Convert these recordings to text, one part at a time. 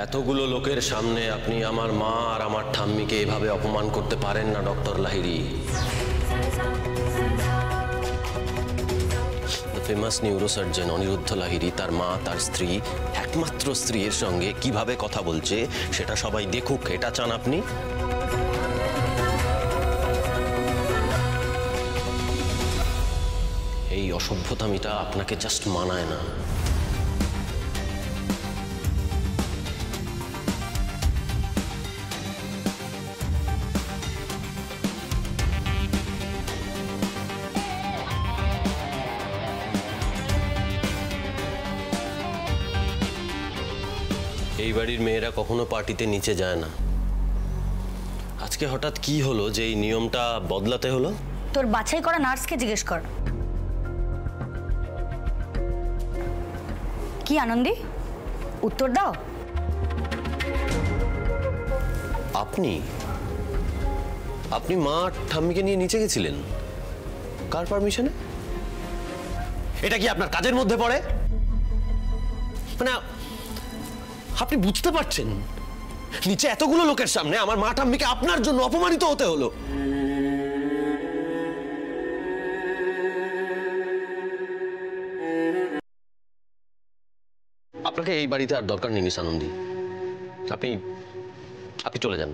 এতগুলো লোকের সামনে আপনি আমার মা আর আমার ঠাম্মিকে এভাবে অপমান করতে পারেন না doctor Lahiri. Famous neurosurgeon Aniruddha Lahiri তার মা, তার স্ত্রী, একমাত্র স্ত্রীর সঙ্গে কিভাবে কথা বলছে সেটা সবাই দেখুক, এটা চান আপনি? এই অসভ্যতামিটা আপনাকে জাস্ট মানায় না। এই বাড়ির মেয়েরা কখনো পার্টিতে নিচে যায় না। আজকে হঠাৎ কি হলো যে এই নিয়মটা বদলাতে হলো? তোর বাছাই করা নার্সকে জিজ্ঞেস কর। কি আনন্দী, উত্তর দাও। আপনি আপনি মা ঠাম্মিকে নিয়ে নিচে গেছিলেন কার পারমিশনে? এটা কি আপনার কাজের মধ্যে পড়ে? মানে আপনি বুঝতে পারছেন নিচে এতগুলো লোকের সামনে আমার মা ঠাম্মিকে আপনার জন্য অপমানিত হতে হলো? আপনাকে এই বাড়িতে আর দরকার নেই মিস আনন্দী, আপনি আপনি চলে যান।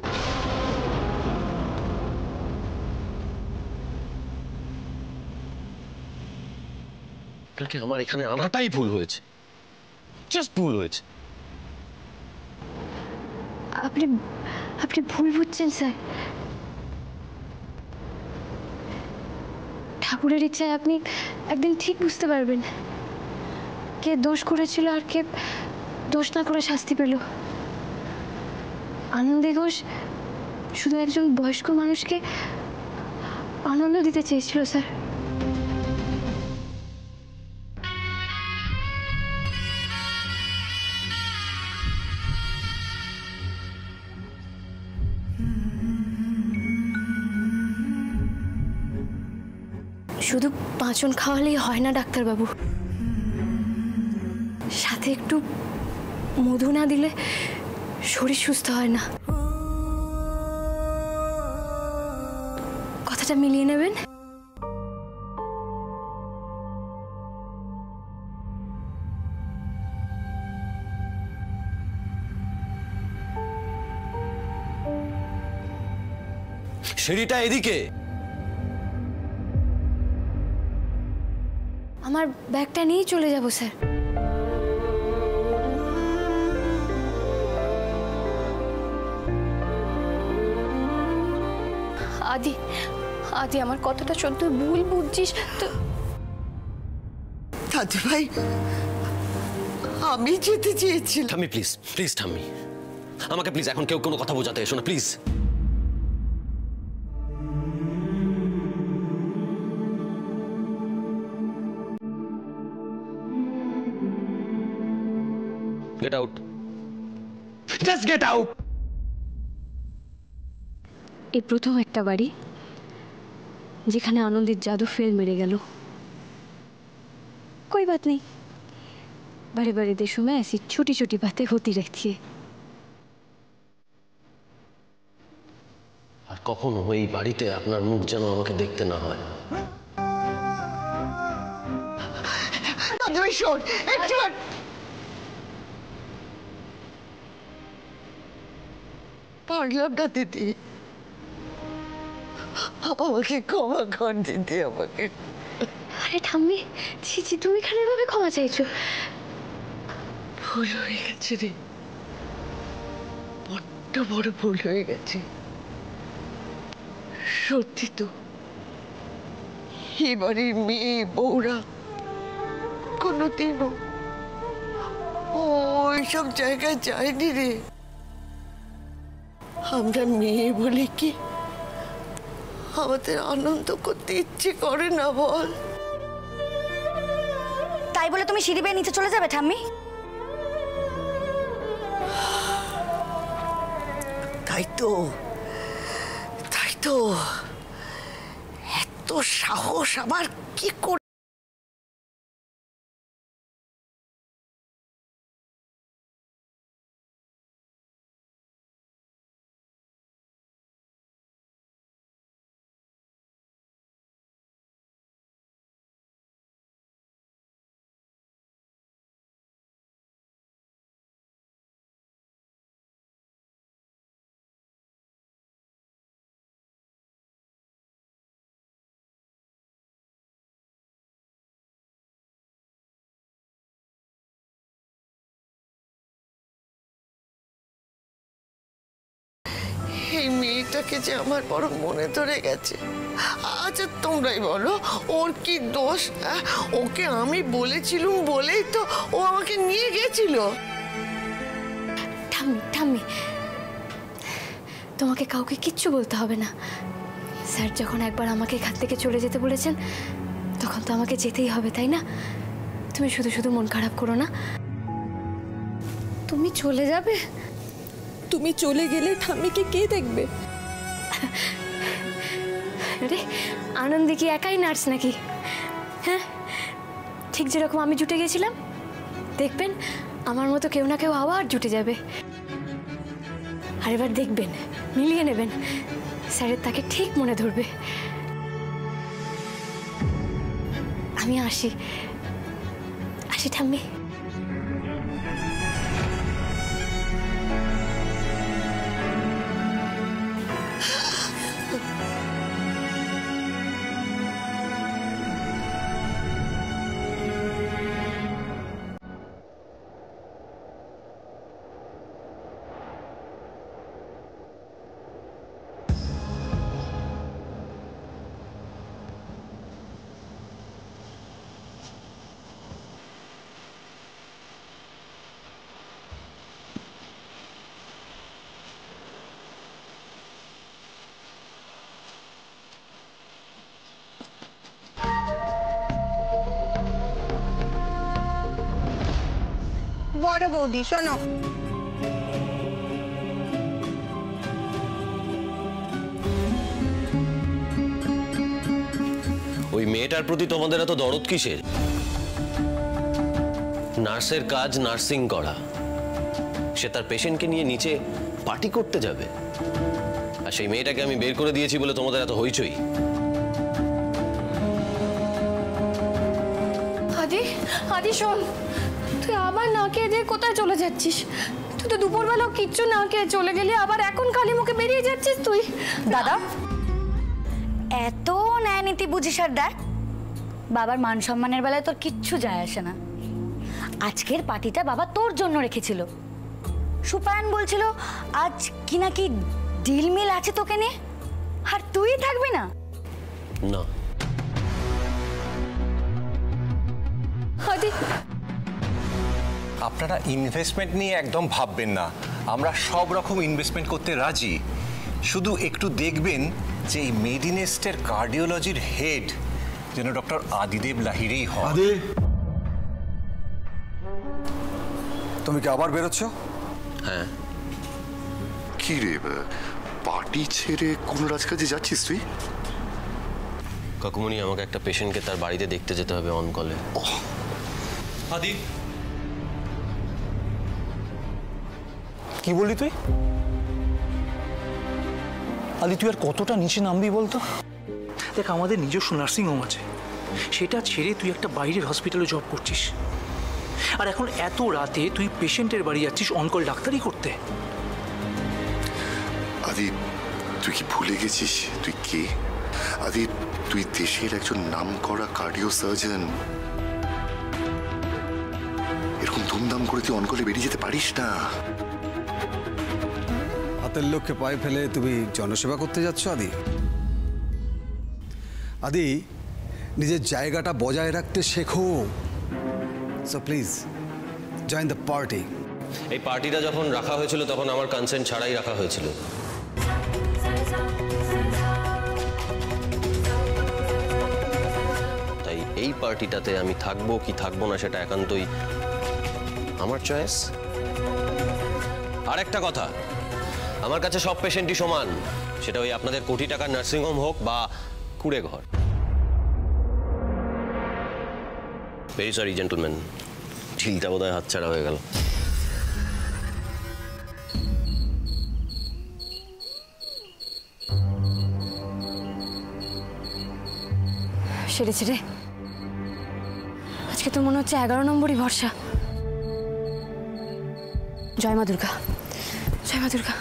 আপনাকে আমার এখানে আনাটাই ভুল হয়েছে, জাস্ট ভুল হয়েছে। আপনি আপনি ভুল বুঝছেন স্যার। ঠাকুরের ইচ্ছায় আপনি একদিন ঠিক বুঝতে পারবেন কে দোষ করেছিল আর কে দোষ না করে শাস্তি পেল। আনন্দী ঘোষ শুধু একজন বয়স্ক মানুষকে আনন্দ দিতে চেয়েছিল স্যার। শুধু পাঁচন খাওয়ালেই হয় না ডাক্তারবাবু, সাথে একটু মধু না দিলে শরীর সুস্থ হয় না। কথাটা মিলিয়ে নেবেন। সিঁড়িটা এদিকে। আমার ব্যাগটা নিয়েই চলে যাব স্যার। আদি আদি আমার কথাটা সত্য ভুল বুঝছিস তো। দাদু ভাই, আমি যেতে চেয়েছিলাম। ঠাম্মি প্লিজ, প্লিজ ঠাম্মি, আমাকে প্লিজ এখন কেউ কোনো কথা বোঝাতে এসো না please. Get out. Just get out. এই প্রথম একটা বাড়ি যেখানে আনন্দের জাদু ফেল মেরে গেল। कोई बात नहीं, बड़े बड़े देशों में ऐसी छोटी छोटी बातें होती रहती है। আর কখনো এই বাড়িতে আপনার মুখ যেন আমাকে দেখতে না হয়। দাদু ভাই শোন, একটু পারলাম না দিদি, আমাকে ক্ষমা কর দিদি, আমাকে। আরে ঠাম্মি, ছি ছি, তুমি এখানে এভাবে ক্ষমা চাইছো? ভুল হয়ে গেছে রে, বড্ড বড় ভুল হয়ে গেছে। সত্যি তো এবারে মেয়ে বউরা কোনোদিনও ওইসব জায়গায় যায়নি রে। আমরা মেয়ে বলে কি আমাদের আনন্দ করতে ইচ্ছে করে না বল? তাই বলে তুমি সিঁড়ি বেয়ে নিচে চলে যাবে ঠাম্মি? তাই তো, তাই তো, এত সাহস আবার কি করে? এই মেয়েটাকে যে আমার বড় মনে ধরে গেছে। আচ্ছা তোমরাই বলো, ওর কি দোষ? ওকে আমি বলেছিলুম বলেই তো ও আমাকে নিয়ে গেছিল। ঠাম্মি ঠাম্মি, তোমাকে কাউকে কিচ্ছু বলতে হবে না। স্যার যখন একবার আমাকে এখান থেকে চলে যেতে বলেছেন, তখন তো আমাকে যেতেই হবে, তাই না? তুমি শুধু শুধু মন খারাপ করো না। তুমি চলে যাবে? তুমি চলে গেলে ঠাম্মিকে কে দেখবে? আরে আনন্দী কি একাই নার্স নাকি? হ্যাঁ, ঠিক যেরকম আমি জুটে গেছিলাম, দেখবেন আমার মতো কেউ না কেউ আবার জুটে যাবে। আর এবার দেখবেন, মিলিয়ে নেবেন, স্যারের তাকে ঠিক মনে ধরবে। আমি আসি আসি ঠাম্মি। বড় বৌদি শোনো, ওই মেয়েটার প্রতি তোমাদের এত দরদ কিসের? নার্সের কাজ নার্সিং করা, সে তার পেশেন্টকে নিয়ে নিচে পার্টি করতে যাবে, আর সেই মেয়েটাকে আমি বের করে দিয়েছি বলে তোমাদের এত হইচই। আদি আদি শোন, তুই আবার না খেয়ে দিয়ে কোথায় চলে যাচ্ছিস? তুই তো দুপুরবেলাও কিচ্ছু না খেয়ে চলে গেলি, আবার এখন খালি মুখে বেরিয়ে যাচ্ছিস তুই। দাদা, এত ন্যায় নীতি বুঝিস আর দেখ, বাবার মান সম্মানের বেলায় তোর কিচ্ছু যায় আসে না। আজকের পার্টিটা বাবা তোর জন্য রেখেছিল। সুপায়ন বলছিল আজ কি নাকি ডিল মিল আছে তোকে নিয়ে, আর তুই থাকবি না? না, আদি আপনারা ইনভেস্টমেন্ট নিয়ে একদম ভাববেন না, আমরা সব রকম ইনভেস্টমেন্ট করতে রাজি। শুধু একটু দেখবেন যে এই মেডিনেস্টের কার্ডিওলজির হেড যেন ডক্টর আদিদেব লাহিড়ী হয়। আদি, তুমি কি আবার বেরোচ্ছ? হ্যাঁ। কি রে, পার্টি ছেড়ে কোন রাজকাজে যাচ্ছিস তুই? কাকুমণি, আমাকে একটা পেশেন্টকে তার বাড়িতে দেখতে যেতে হবে অন কলে। আদি, কি বললি তুই? আদি, তুই আর কতটা নিচে নামবি বলতো? দেখ, আমাদের নিজস্ব নার্সিংহোম আছে, সেটা ছেড়ে তুই একটা বাইরের হসপিটালে জব করছিস, আর এখন এত রাতে তুই পেশেন্টের বাড়ি যাচ্ছিস অনকল ডাক্তারি করতে। আদি, তুই কি ভুলে গেছিস তুই কে? আদি, তুই দেশের একজন নামকরা কার্ডিও সার্জন। এরকম ধুমধাম করে তুই অনকলে বেরিয়ে যেতে পারিস না। হাতের লোককে পায়ে ফেলে তুমি জনসেবা করতে যাচ্ছ আদি? আদি, নিজের জায়গাটা বজায় রাখতে শেখো। So please join the party. এই পার্টিটা যখন রাখা হয়েছিল তখন আমার কনসেন্ট ছাড়াই রাখা হয়েছিল। তাই এই পার্টিটাতে আমি থাকবো কি থাকবো না সেটা একান্তই আমার চয়েস। আর একটা কথা, আমার কাছে সব পেশেন্টই সমান, সেটা ওই আপনাদের কোটি টাকার নার্সিংহোম হোক বা কুড়ে ঘর। ভেরি সরি জেন্টলম্যান, ঢিলটা বোধহয় হাতছাড়া হয়ে গেল। সেরেছে রে, আজকে তো মনে হচ্ছে 11 নম্বরই ভরসা। জয় মা দুর্গা, জয় মা দুর্গা।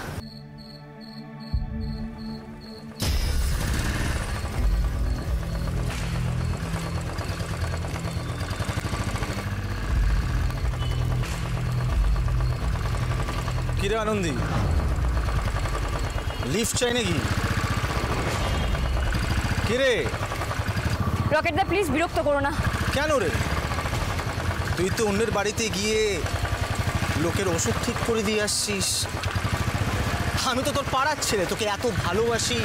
কিরে আনন্দী, লিফট চাই নাকি? কে রে? রকেট দা প্লিজ বিরক্ত করো না। কেন রে? তুই তো অন্যের বাড়িতে গিয়ে লোকের ওষুধ ঠিক করে দিয়ে আসছিস। আমি তো তোর পাড়ার ছেলে, তোকে এত ভালোবাসি।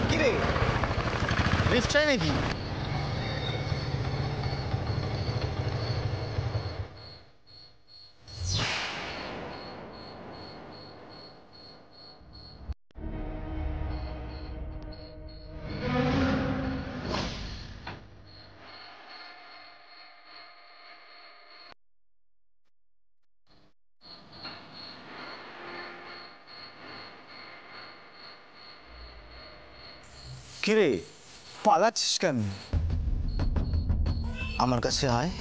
কি রে, লিফট চাই নাকি? কিরে পালাচ্ছিস কেন? আমার কাছে আয়।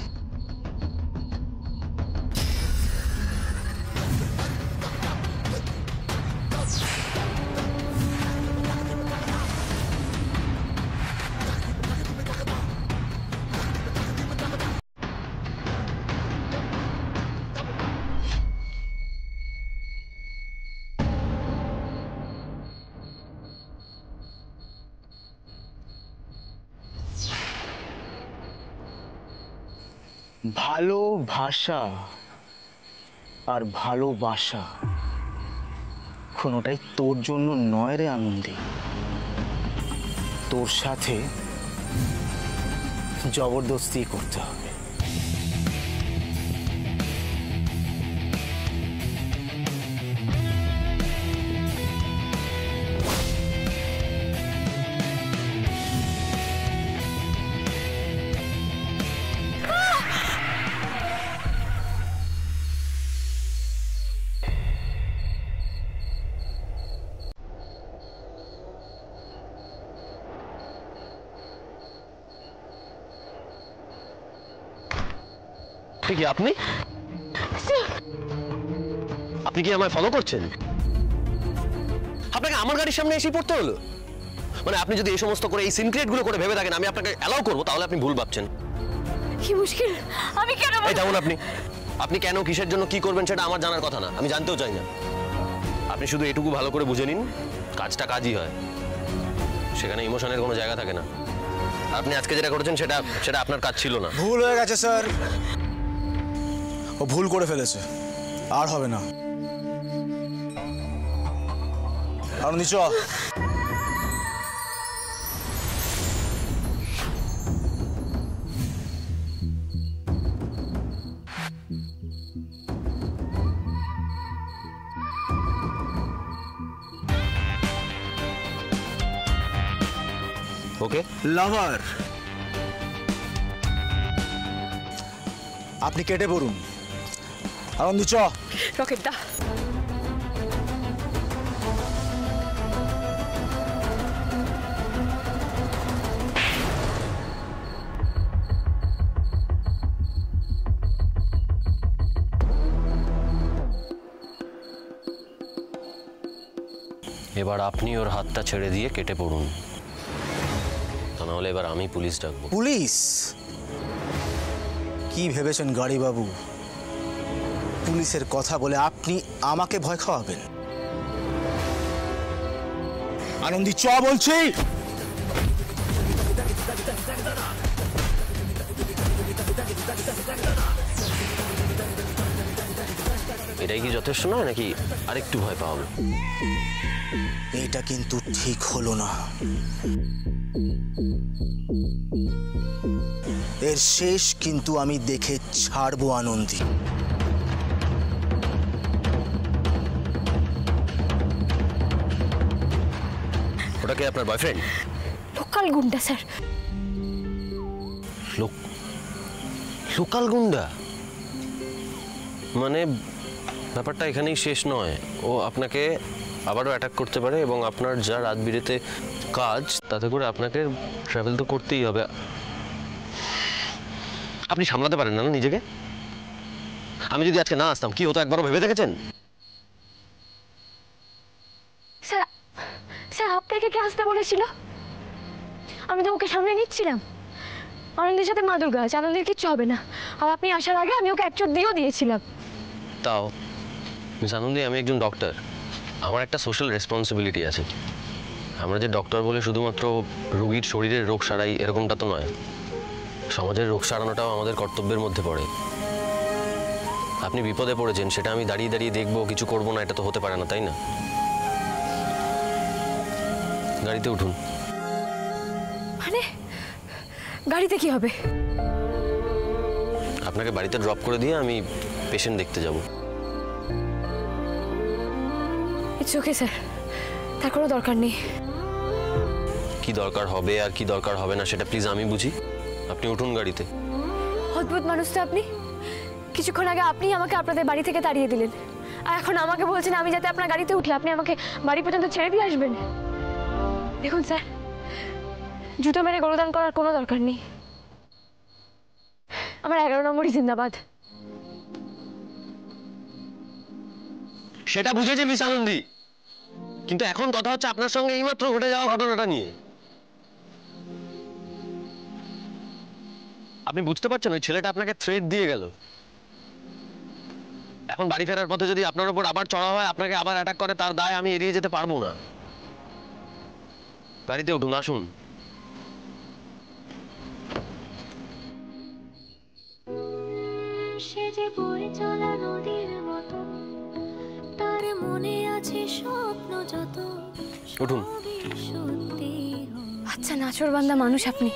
ভালোবাসা আর ভালোবাসা কোনোটাই তোর জন্য নয় রে আনন্দী। তোর সাথে জবরদস্তি করতে হবে। কি আপনি আপনি কি আমায় ফলো করছেন? আপনাকে আমার গাড়ির সামনে এসে পড়তে হলো? মানে আপনি যদি এই সমস্ত করে এই সিনক্রেট গুলো করে ভেবে থাকেন আমি আপনাকে অ্যালাউ করবো, তাহলে আপনি ভুল ভাবছেন। কি মুশকিল, আমি কেন? এই যেমন আপনি কেন কিসের জন্য কি করবেন সেটা আমার জানার কথা না, আমি জানতেও চাই না। আপনি শুধু এটুকু ভালো করে বুঝে নিন, কাজটা কাজই হয়, সেখানে ইমোশনের কোনো জায়গা থাকে না। আপনি আজকে যেটা করেছেন সেটা আপনার কাজ ছিল না। ভুল হয়ে গেছে স্যার, ও ভুল করে ফেলেছে, আর হবে না। আনন্দি চ। ওকে লাভার, আপনি কেটে পড়ুন। আনন্দি চ। রকেট দা, এবার আপনি ওর হাতটা ছেড়ে দিয়ে কেটে পড়ুন, তা নাহলে এবার আমি পুলিশ ডাকবো। পুলিশ? কি ভেবেছেন গাড়ি বাবু, পুলিশের কথা বলে আপনি আমাকে ভয় খাওয়াবেন? আনন্দি চ বলছি। এটাই কি যথেষ্ট নয় নাকি আরেকটু ভয় পাওয়া? এটা কিন্তু ঠিক হলো না। এর শেষ কিন্তু আমি দেখে ছাড়বো আনন্দী। ওটা কি আপনার বয়ফ্রেন্ড? লোকাল গুন্ডা স্যার। লোকাল গুন্ডা মানে ব্যাপারটা এখানেই শেষ নয়, ও আপনাকে আবারও অ্যাটাক করতে পারে এবং আপনার যা রাত বিরেতে কাজ তাতে করে আপনাকে ট্রাভেল তো করতেই হবে। আপনি সামলাতে পারেন না নিজেকে? আমি যদি আজকে না আসতাম কি হতো একবারও ভেবে দেখেছেন? স্যার স্যার আপনাকে কে আসতে বলেছিল? আমি তো ওকে সামনে নিচ্ছিলাম। আনন্দের সাথে মাদুর গাছ, আনন্দের কিচ্ছু হবে না। আর আপনি আসার আগে আমি ওকে এক চোট দিয়েও দিয়েছিলাম। তাও মিস আনন্দী, আমি একজন ডক্টর, আমার একটা সোশ্যাল রেসপন্সিবিলিটি আছে। আমরা যে ডক্টর বলে শুধুমাত্র রোগীর শরীরের রোগ সারাই এরকমটা তো নয়, সমাজের রোগ সারানোটাও আমাদের কর্তব্যের মধ্যে পড়ে। আপনি বিপদে পড়েছেন, সেটা আমি দাঁড়িয়ে দাঁড়িয়ে দেখবো, কিছু করবো না, এটা তো হতে পারে না, তাই না? গাড়িতে উঠুন। মানে গাড়িতে কি হবে? আপনাকে বাড়িতে ড্রপ করে দিয়ে আমি পেশেন্ট দেখতে যাব। ইটস ওকে স্যার, তার কোনো দরকার নেই। কি দরকার হবে আর কি দরকার হবে না সেটা প্লিজ আমি বুঝি। আপনি উঠুন গাড়িতে। অদ্ভুত মানুষ তো আপনি। কিছুক্ষণ আগে আপনি আমাকে আপনাদের বাড়ি থেকে তাড়িয়ে দিলেন, আর এখন আমাকে বলছেন আমি যাতে আপনার গাড়িতে উঠলে আপনি আমাকে বাড়ি পর্যন্ত ছেড়ে দিয়ে আসবেন। দেখুন স্যার, জুতো মেরে গরুদান করার কোনো দরকার নেই। আমার 11 নম্বরই জিন্দাবাদ। সেটা বুঝেছি মিস আনন্দী, কিন্তু এখন কথা হচ্ছে আপনার সঙ্গে এইমাত্র ঘটে যাওয়া ঘটনাটা নিয়ে। আপনি বুঝতে পারছেন ওই ছেলেটা আপনাকে থ্রেট দিয়ে গেল। এখন বাড়ি ফেরার পথে যদি আপনার উপর আবার চড়া হয়, আপনাকে আবার অ্যাটাক করে, তার দায় আমি এড়িয়ে যেতে পারবো না। গাড়িতে উঠুন, আসুন। সে যে বয়ে চলা নদীর মতো, তার মনে আছে স্বপ্ন যত। উঠুন। আচ্ছা, নাচরবান্দা মানুষ আপনি।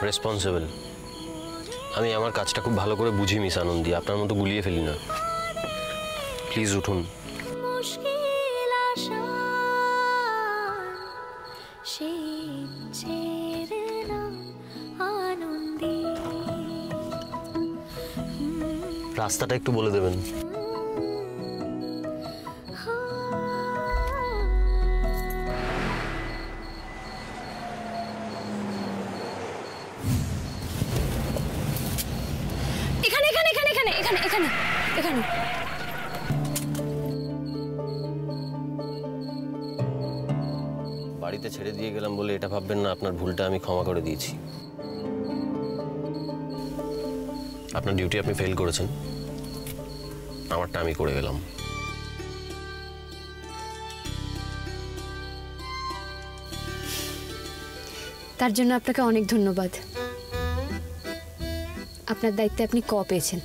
রেসপন্সিবল। আমি আমার কাজটা খুব ভালো করে বুঝি মিস আনন্দী, আপনার মতো গুলিয়ে ফেলি না। প্লিজ উঠুন। মুশকিল আশা সে ছেড়ে না আনন্দী। রাস্তাটা একটু বলে দেবেন। এখানে এখানে এখানে এখানে এখানে এখানে এখানে। বাড়িতে ছেড়ে দিয়ে গেলাম বলে এটা ভাববেন না আপনার ভুলটা আমি ক্ষমা করে দিয়েছি। আপনার ডিউটি আপনি ফেল করেছেন, আমারটা আমি করে গেলাম। তার জন্য আপনাকে অনেক ধন্যবাদ। আপনার দায়িত্বে আপনি পেয়েছেন,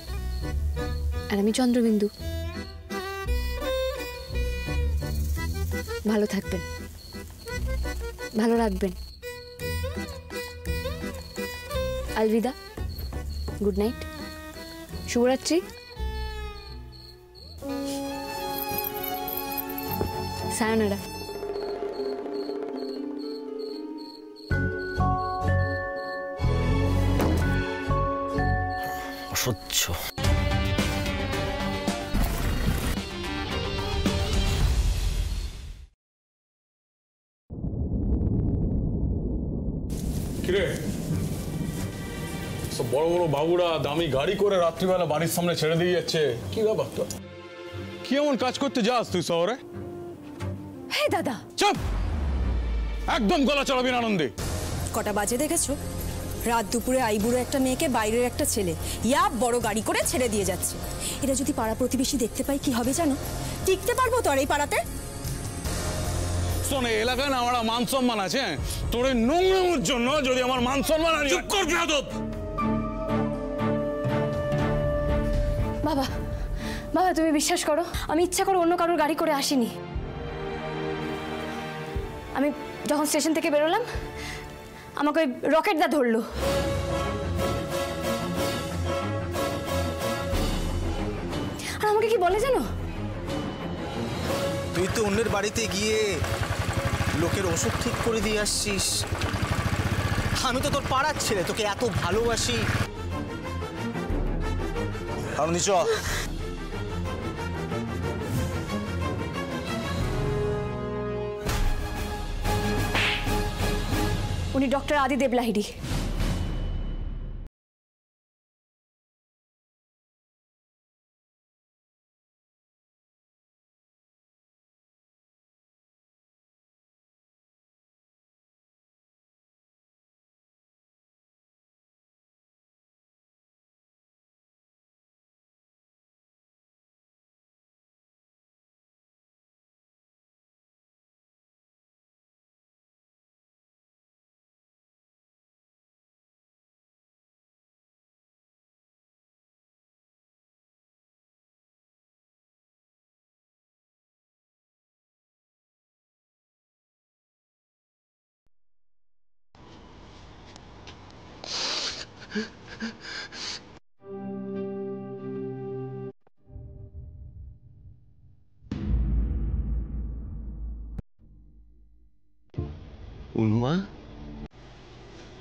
আর আমি চন্দ্রবিন্দু। ভালো থাকবেন, ভালো রাখবেন। আলবিদা, গুড নাইট, শুভরাত্রি, সায়োনারা। অসহ্য। কিরে, সব বড় বড় বাবুরা দামি গাড়ি করে রাত্রিবেলা বাড়ির সামনে ছেড়ে দিয়ে যাচ্ছে, কি ব্যাপারটা? কি এমন কাজ করতে যাস তুই শহরে? হে দাদা, চুপ! একদম গলা চড়াবি না আনন্দে। কটা বাজে দেখেছো? রাত দুপুরে আইবুড়ো একটা মেয়েকে বাইরের একটা ছেলে বড় গাড়ি করে ছেড়ে দিয়ে যাচ্ছে। এটা যদি পাড়া প্রতিবেশী দেখতে পাই কি হবে জানো? টিকতে পারবো তো আর এই পাড়াতে? শোনে, এলাকায় না আমার মান সম্মান আছে। তোর এই নোংরামোর জন্য যদি আমার মান সম্মান হারিয়ে... চুপ কর বেয়াদব! বাবা, বাবা তুমি বিশ্বাস করো, আমি ইচ্ছা করে অন্য কারোর গাড়ি করে আসিনি। আমি যখন স্টেশন থেকে বেরোলাম, আমাকে ওই রকেট দা ধরলো। আর আমাকে কি বলে জানো? তুই তো অন্যের বাড়িতে গিয়ে লোকের ওষুধ ঠিক করে দিয়ে আসছিস। আমি তো তোর পাড়ার ছেলে, তোকে এত ভালোবাসি। আনন্দি চ। উনি ডক্টর আদিদেব লাহিড়ী। উর্মা,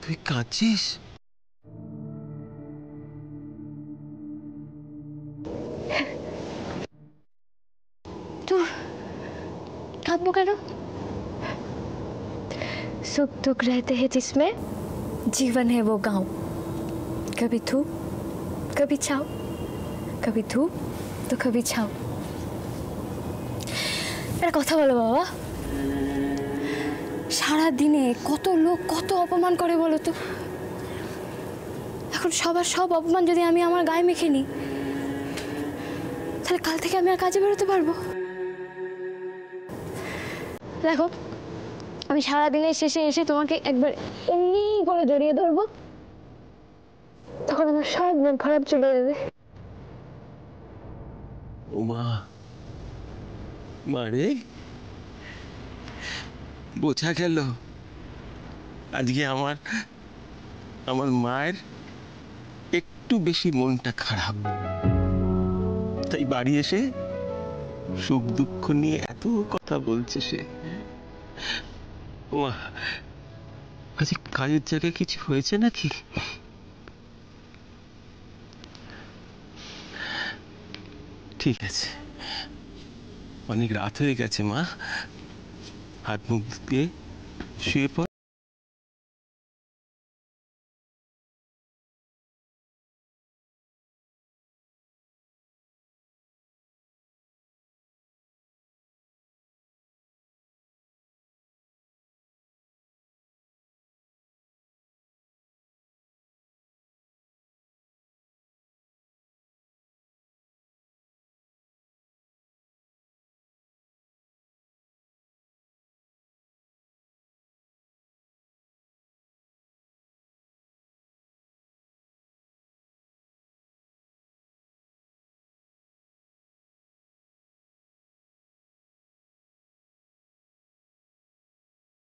তুই কাঁদছিস? তোর কাঁদবো কেন? सुख दुख रहते हैं जिसमें, जीवन है वो गांव, कभी धूप कभी छाव, कभी धूप तो कभी छाव। একটা কথা বলো বাবা, সারা দিনে কত লোক কত অপমান করে বলো তো। এখন সবার সব অপমান যদি আমি আমার গায়ে মেখে নিই, তাহলে কাল থেকে আমি আর কাজে বেরোতে পারবো? দেখো, আমি সারাদিনের শেষে এসে তোমাকে একবার এমনি করে জড়িয়ে ধরবো, তখন আমার সব মন খারাপ চলে যাবে। উমা, মারে, বোঝা গেল আজকে আমার মায়ের একটু বেশি মনটা খারাপ, তাই বাড়ি এসে সুখ দুঃখ নিয়ে এত কথা বলছে সে। উমা, আজকে কাজের জায়গায় কিছু হয়েছে নাকি? ঠিক আছে, অনেক রাত হয়ে গেছে মা, হাত মুখ দিয়ে শুয়ে পড়।